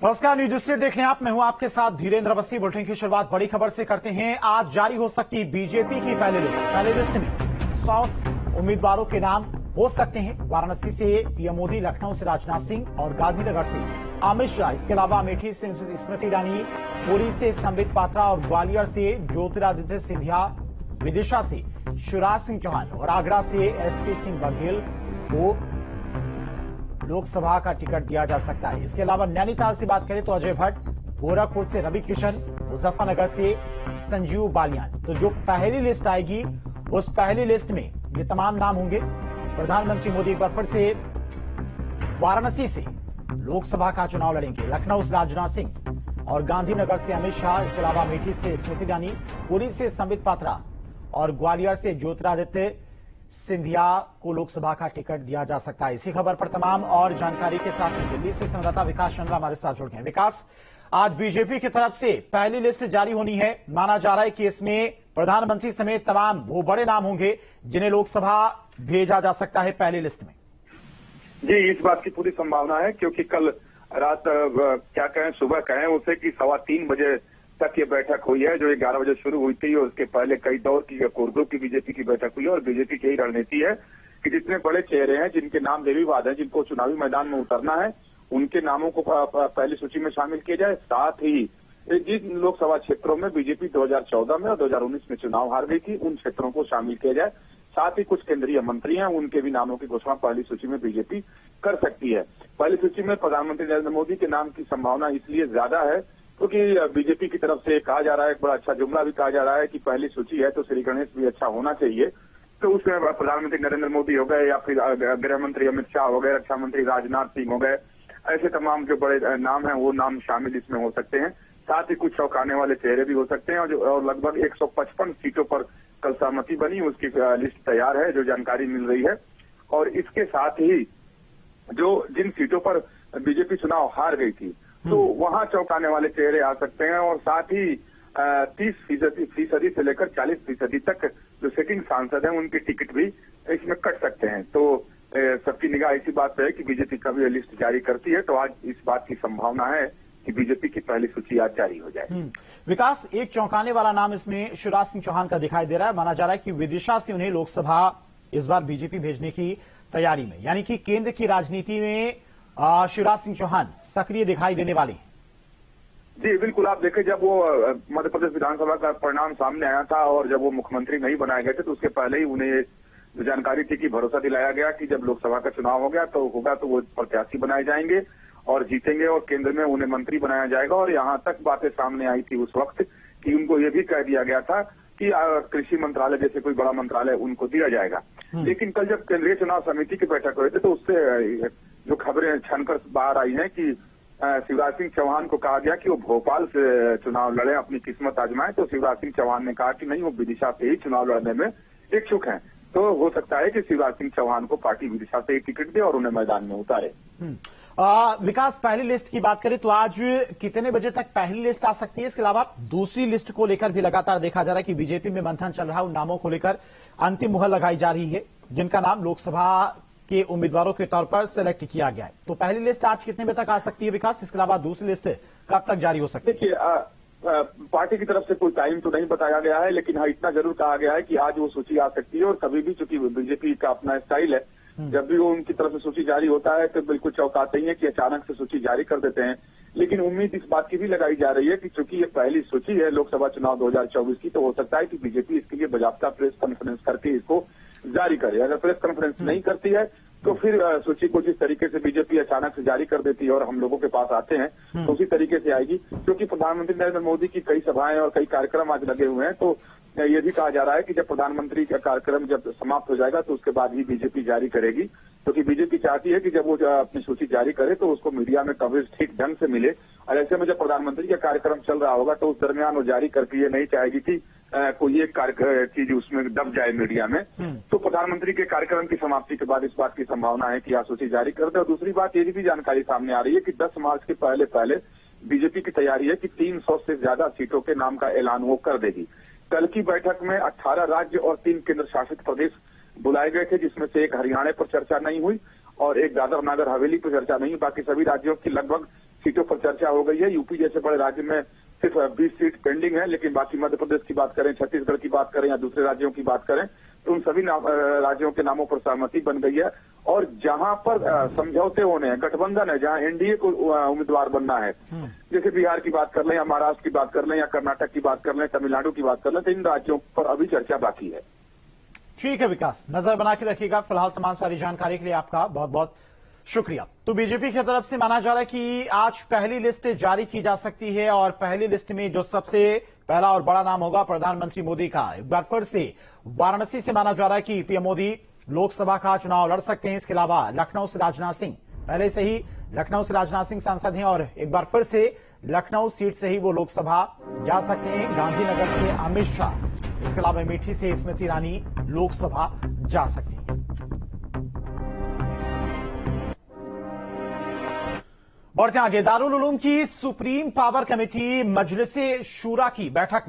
नमस्कार, news state देखने आप। मैं हूं आपके साथ धीरेन्द्र अवस्थी। बुलेटिन की शुरुआत बड़ी खबर से करते हैं। आज जारी हो सकती बीजेपी की पहली लिस्ट में 100 उम्मीदवारों के नाम हो सकते हैं। वाराणसी से पीएम मोदी, लखनऊ से राजनाथ सिंह और गांधीनगर से अमित शाह। इसके अलावा अमेठी से स्मृति ईरानी, पुरी से संबित पात्रा और ग्वालियर से ज्योतिरादित्य सिंधिया, विदिशा से शिवराज सिंह चौहान और आगरा से एसपी सिंह बघेल को लोकसभा का टिकट दिया जा सकता है। इसके अलावा नैनीताल से बात करें तो अजय भट्ट, गोरखपुर से रवि किशन, मुजफ्फरनगर से संजीव बालियान। तो जो पहली लिस्ट आएगी उस पहली लिस्ट में ये तमाम नाम होंगे। प्रधानमंत्री मोदी एक बार फिर से वाराणसी से लोकसभा का चुनाव लड़ेंगे, लखनऊ से राजनाथ सिंह और गांधीनगर से अमित शाह। इसके अलावा अमेठी से स्मृति ईरानी, पुरी से संबित पात्रा और ग्वालियर से ज्योतिरादित्य सिंधिया को लोकसभा का टिकट दिया जा सकता है। इसी खबर पर तमाम और जानकारी के साथ दिल्ली से संवाददाता विकास चंद्रा हमारे साथ जुड़ गए हैं। विकास, आज बीजेपी की तरफ से पहली लिस्ट जारी होनी है। माना जा रहा है कि इसमें प्रधानमंत्री समेत तमाम वो बड़े नाम होंगे जिन्हें लोकसभा भेजा जा सकता है पहली लिस्ट में। जी, इस बात की पूरी संभावना है क्योंकि कल रात क्या कहें, सुबह कहें उसे कि 3:15 बजे तक ये बैठक हुई है, जो 11 बजे शुरू हुई थी। और उसके पहले कई दौर की कोर ग्रुप की बीजेपी की बैठक हुई है। और बीजेपी की यही रणनीति है कि जितने बड़े चेहरे हैं, जिनके नाम देवीवाद हैं, जिनको चुनावी मैदान में उतरना है, उनके नामों को पहली सूची में शामिल किया जाए। साथ ही जिन लोकसभा क्षेत्रों में बीजेपी 2014 में और 2019 में चुनाव हार गई थी, उन क्षेत्रों को शामिल किया जाए। साथ ही कुछ केंद्रीय मंत्री हैं, उनके भी नामों की घोषणा पहली सूची में बीजेपी कर सकती है। पहली सूची में प्रधानमंत्री नरेंद्र मोदी के नाम की संभावना इसलिए ज्यादा है क्योंकि बीजेपी की तरफ से कहा जा रहा है, एक बड़ा अच्छा जुमला भी कहा जा रहा है कि पहली सूची है तो श्री गणेश भी अच्छा होना चाहिए। तो उसमें प्रधानमंत्री नरेंद्र मोदी हो गए या फिर गृह मंत्री अमित शाह हो गए, रक्षा मंत्री राजनाथ सिंह हो गए, ऐसे तमाम जो बड़े नाम हैं वो नाम शामिल इसमें हो सकते हैं। साथ ही कुछ चौंकाने वाले चेहरे भी हो सकते हैं। और लगभग 155 सीटों पर कल सहमति बनी, उसकी लिस्ट तैयार है, जो जानकारी मिल रही है। और इसके साथ ही जो जिन सीटों पर बीजेपी चुनाव हार गई थी, तो वहां चौंकाने वाले चेहरे आ सकते हैं। और साथ ही 30% से लेकर 40% तक जो सिटिंग सांसद हैं, उनके टिकट भी इसमें कट सकते हैं। तो सबकी निगाह इसी बात पे है कि बीजेपी कभी लिस्ट जारी करती है तो आज इस बात की संभावना है कि बीजेपी की पहली सूची आज जारी हो जाए। विकास, एक चौंकाने वाला नाम इसमें शिवराज सिंह चौहान का दिखाई दे रहा है। माना जा रहा है कि विदिशा से उन्हें लोकसभा इस बार बीजेपी भेजने की तैयारी में, यानी कि केंद्र की राजनीति में शिवराज सिंह चौहान सक्रिय दिखाई देने वाले हैं। जी बिल्कुल, आप देखें जब वो मध्य प्रदेश विधानसभा का परिणाम सामने आया था और जब वो मुख्यमंत्री नहीं बनाए गए थे, तो उसके पहले ही उन्हें जो जानकारी थी कि भरोसा दिलाया गया कि जब लोकसभा का चुनाव होगा तो वो प्रत्याशी बनाए जाएंगे और जीतेंगे और केंद्र में उन्हें मंत्री बनाया जाएगा। और यहाँ तक बातें सामने आई थी उस वक्त कि उनको ये भी कह दिया गया था कि कृषि मंत्रालय जैसे कोई बड़ा मंत्रालय उनको दिया जाएगा। लेकिन कल जब केंद्रीय चुनाव समिति की बैठक हुई थी तो उससे जो खबरें छनकर बाहर आई हैं कि शिवराज सिंह चौहान को कहा गया कि वो भोपाल से चुनाव लड़े, अपनी किस्मत आजमाएं। तो शिवराज सिंह चौहान ने कहा कि नहीं, वो विदिशा से ही चुनाव लड़ने में इच्छुक हैं। तो हो सकता है कि शिवराज सिंह चौहान को पार्टी विदिशा से ही टिकट दे और उन्हें मैदान में उतारे। विकास, पहली लिस्ट की बात करें तो आज कितने बजे तक पहली लिस्ट आ सकती है? इसके अलावा दूसरी लिस्ट को लेकर भी लगातार देखा जा रहा है कि बीजेपी में मंथन चल रहा है। उन नामों को लेकर अंतिम मुहर लगाई जा रही है जिनका नाम लोकसभा के उम्मीदवारों के तौर पर सिलेक्ट किया गया है। तो पहली लिस्ट आज कितने बजे तक आ सकती है विकास? इसके अलावा दूसरी लिस्ट कब तक जारी हो सकती है? देखिए, पार्टी की तरफ से कोई टाइम तो नहीं बताया गया है, लेकिन हाँ इतना जरूर कहा गया है कि आज वो सूची आ सकती है। और कभी भी, चूंकि बीजेपी का अपना स्टाइल है, जब भी वो उनकी तरफ से सूची जारी होता है तो बिल्कुल चौंकाते ही है कि अचानक से सूची जारी कर देते हैं। लेकिन उम्मीद इस बात की भी लगाई जा रही है कि चूंकि ये पहली सूची है लोकसभा चुनाव 2024 की, तो हो सकता है कि बीजेपी इसके लिए बाकायदा प्रेस कॉन्फ्रेंस करके इसको जारी करे। अगर प्रेस कॉन्फ्रेंस नहीं करती है तो फिर सूची को जिस तरीके से बीजेपी अचानक से जारी कर देती है और हम लोगों के पास आते हैं तो उसी तरीके से आएगी। क्योंकि प्रधानमंत्री नरेंद्र मोदी की कई सभाएं और कई कार्यक्रम आज लगे हुए हैं, तो ये भी कहा जा रहा है कि जब प्रधानमंत्री का कार्यक्रम जब समाप्त हो जाएगा तो उसके बाद ही बीजेपी जारी करेगी। क्योंकि बीजेपी चाहती है कि जब वो अपनी सूची जारी करे तो उसको मीडिया में कवरेज ठीक ढंग से मिले। और ऐसे में जब प्रधानमंत्री का कार्यक्रम चल रहा होगा तो उस दरमियान वो जारी करके ये नहीं चाहेगी कि कोई एक चीज उसमें दब जाए मीडिया में। तो प्रधानमंत्री के कार्यक्रम की समाप्ति के बाद इस बात की संभावना है कि यह सूची जारी कर दे। और दूसरी बात ये भी जानकारी सामने आ रही है कि 10 मार्च के पहले बीजेपी की तैयारी है कि 300 से ज्यादा सीटों के नाम का ऐलान वो कर देगी। कल की बैठक में 18 राज्य और 3 केंद्र शासित प्रदेश बुलाए गए थे, जिसमें से एक हरियाणा पर चर्चा नहीं हुई और एक दादर नगर हवेली पर चर्चा नहीं। बाकी सभी राज्यों की लगभग सीटों पर चर्चा हो गई है। यूपी जैसे बड़े राज्य में सिर्फ 20 सीट पेंडिंग है, लेकिन बाकी मध्य प्रदेश की बात करें, छत्तीसगढ़ की बात करें या दूसरे राज्यों की बात करें तो उन सभी राज्यों के नामों पर सहमति बन गई है। और जहां पर समझौते होने हैं, गठबंधन है, जहां एनडीए को उम्मीदवार बनना है, जैसे बिहार की बात कर लें या महाराष्ट्र की बात कर लें या कर्नाटक की बात कर लें, तमिलनाडु की बात कर लें, तो इन राज्यों पर अभी चर्चा बाकी है। ठीक है विकास, नजर बना के रखिएगा। फिलहाल तमाम सारी जानकारी के लिए आपका बहुत बहुत शुक्रिया। तो बीजेपी की तरफ से माना जा रहा है कि आज पहली लिस्ट जारी की जा सकती है और पहली लिस्ट में जो सबसे पहला और बड़ा नाम होगा प्रधानमंत्री मोदी का। एक बार फिर से वाराणसी से माना जा रहा है कि पीएम मोदी लोकसभा का चुनाव लड़ सकते हैं। इसके अलावा लखनऊ से राजनाथ सिंह, पहले से ही लखनऊ से राजनाथ सिंह सांसद हैं और एक बार फिर से लखनऊ सीट से ही वो लोकसभा जा सकते हैं। गांधीनगर से अमित शाह, इसके अलावा अमेठी से स्मृति ईरानी लोकसभा जा सकती हैं। बढ़ते आगे, दारुल उलूम की सुप्रीम पावर कमेटी मजलिस शूरा की बैठक में